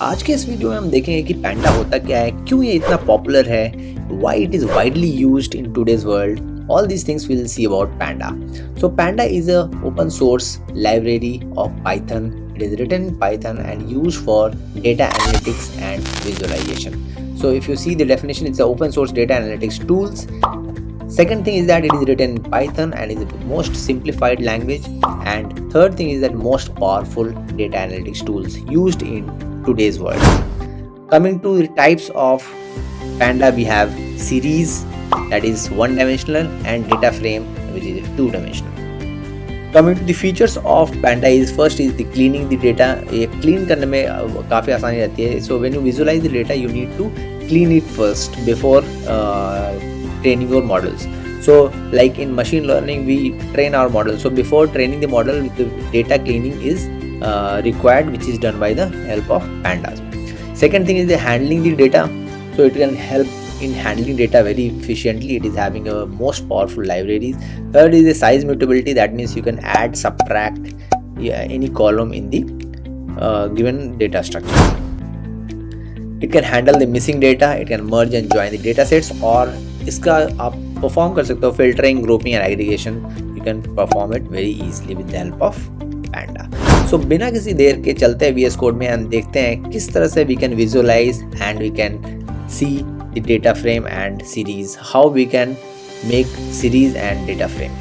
आज के इस वीडियो में हम देखेंगे कि पैंडा होता क्या है, क्यों ये इतना पॉपुलर है, why it is widely used in today's world. All these things we'll see about Panda. So Panda is a open source library of Python. It is written in Python and used for data analytics and visualization. So if you see the definition, it's an open source data analytics tools. Second thing is that it is written in Python and is the most simplified language. And third thing is that most powerful data analytics tools used in today's world. Coming to the types of Panda, we have series, that is one dimensional, and data frame, which is two dimensional. Coming to the features of Panda is first is the cleaning the data. ये clean करने में काफ़ी आसानी रहती है. So when you visualize the data, you need to clean it first before training your models. So like in machine learning, we train our model. So before training the model, the data cleaning is required, which is done by the help of Pandas. Second thing is the handling the data. So it can help in handling data very efficiently. It is having a most powerful libraries. Third is the size mutability. That means you can add, subtract any column in the given data structure. It can handle the missing data. It can merge and join the data sets. और इसका आप perform कर सकते हो filtering, grouping and aggregation. You can perform it very easily with the help of Panda. So बिना किसी देर के चलते हैं VS Code में हम देखते हैं किस तरह से we can visualize and we can see the data frame and series. How we can make series and data frame.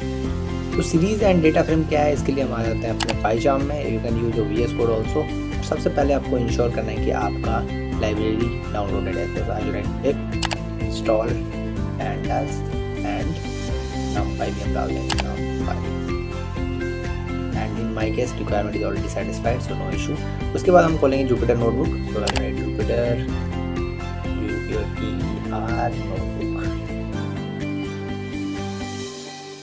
तो series and data frame क्या है, इसके लिए हम आ जाते हैं अपने PyCharm में. You can use your VS Code also. सबसे पहले आपको इंश्योर करना है कि आपका लाइब्रेरी डाउनलोडेड है. तो I write pip install pandas and numpy भी हम डाल देंगे numpy. And in my case requirement is already satisfied, so no issue. उसके बाद हम खोलेंगे Jupyter notebook. So I write Jupyter notebook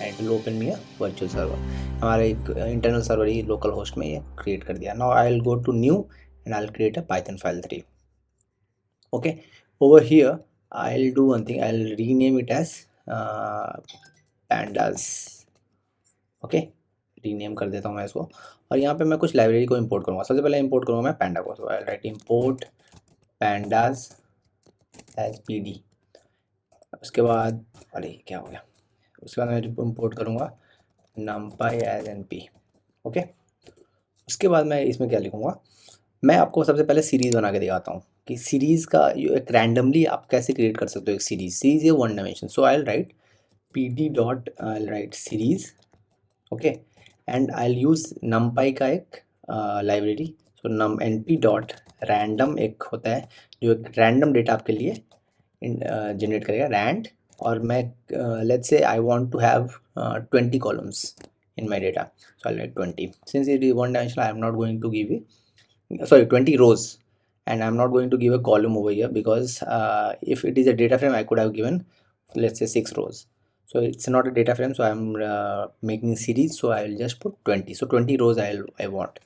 and it will open me a virtual server. हमारा एक internal server ही local host में ये create कर दिया. Now I'll go to new and I'll create a Python file 3. Okay, over here I'll do one thing. I'll rename it as pandas. Okay, rename कर देता हूँ मैं इसको. और यहाँ पे मैं कुछ लाइब्रेरी को इंपोर्ट करूँगा. सबसे पहले इंपोर्ट करूँगा मैं पैंडा को. So I'll write import pandas as pd. उसके बाद अरे क्या हो गया, उसके बाद मैं इंपोर्ट करूँगा numpy as np. ओके, उसके बाद मैं इसमें क्या लिखूँगा, मैं आपको सबसे पहले सीरीज़ बना के दिखाता हूँ कि सीरीज़ का एक रैंडमली आप कैसे क्रिएट कर सकते हो एक सीरीज़. सीरीज़ है one dimension. So I will write pd dot I will write series. Okay, and I will use numpy का एक लाइब्रेरी. सो np डॉट रैंडम एक होता है जो एक रैंडम डेटा आपके लिए जनरेट करेगा रैंड. और मैं let's say I want to have 20 columns in my data. So I'll write 20. Since it is one dimensional, I am not going to give it, sorry, 20 rows, and I'm not going to give a column over here because if it is a data frame I could have given let's say 6 rows. So it's not a data frame, so I'm making series, so I will just put 20. So 20 rows I want.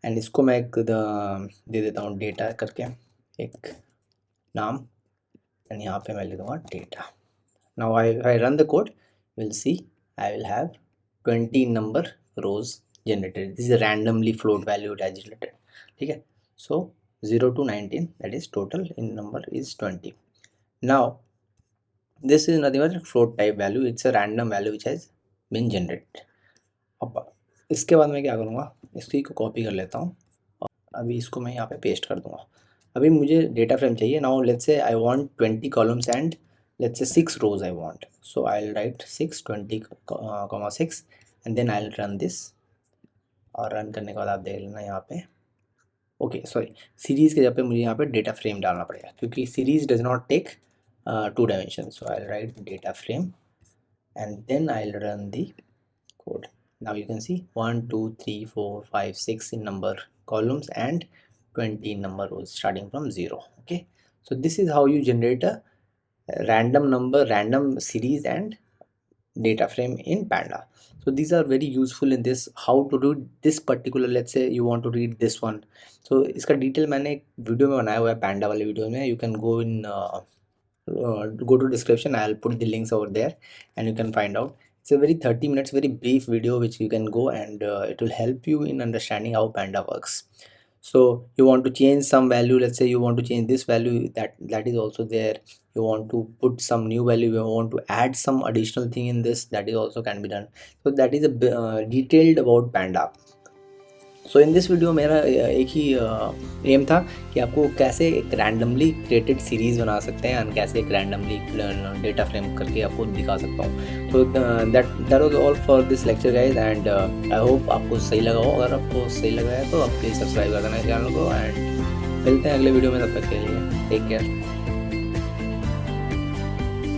and इसको मैं एक दे देता हूँ data करके एक नाम, and यहाँ पे मैं ले दूँगा data. Now I run the code, we'll see I will have 20 number rows generated. This is a randomly float value it has generated. ठीक है, so 0 to 19, that is total in number is 20. Now this is nothing but float type value. It's a random value which has been generated. अब इसके बाद मैं क्या करूँगा, इसकी को कॉपी कर लेता हूँ और अभी इसको मैं यहाँ पे पेस्ट कर दूँगा. अभी मुझे डेटा फ्रेम चाहिए. Now let's say I want 20 columns and let's say 6 rows I want. So I'll write 6 20 6 and then I'll run this. और रन करने के बाद आप देख लेना यहाँ पे. ओके सॉरी, सीरीज़ के जगह पे मुझे यहाँ पे डेटा फ्रेम डालना पड़ेगा क्योंकि series does not take 2 dimension. So I write data frame and then I'll run the code. Now you can see 1 2 3 4 5 6 in number columns and 20 in number rows starting from 0. Okay, so this is how you generate a random number, random series and data frame in Panda. So these are very useful in this. How to do this particular, let's say you want to read this one. So इसका detail मैंने एक video में बनाया हुआ है पैंडा वाले video में. You can go in go to description. I'll put the links over there and you can find out. It's a very 30 minutes very brief video which you can go and it will help you in understanding how Panda works. So you want to change some value, let's say you want to change this value, that is also there. You want to put some new value, you want to add some additional thing in this, that is also can be done. So that is a detailed about Panda. So in this video मेरा एक ही M था कि आपको कैसे एक randomly created series बना सकते हैं एंड कैसे एक रैंडमली डेटा फ्रेम करके आपको दिखा सकता हूँ. तो that was all for this lecture guys, and I hope आपको सही लगा हो. अगर आपको सही लगा है तो आप प्लीज़ सब्सक्राइब कर देना चैनल को, एंड मिलते हैं अगले वीडियो में. तब तक के लिए टेक केयर.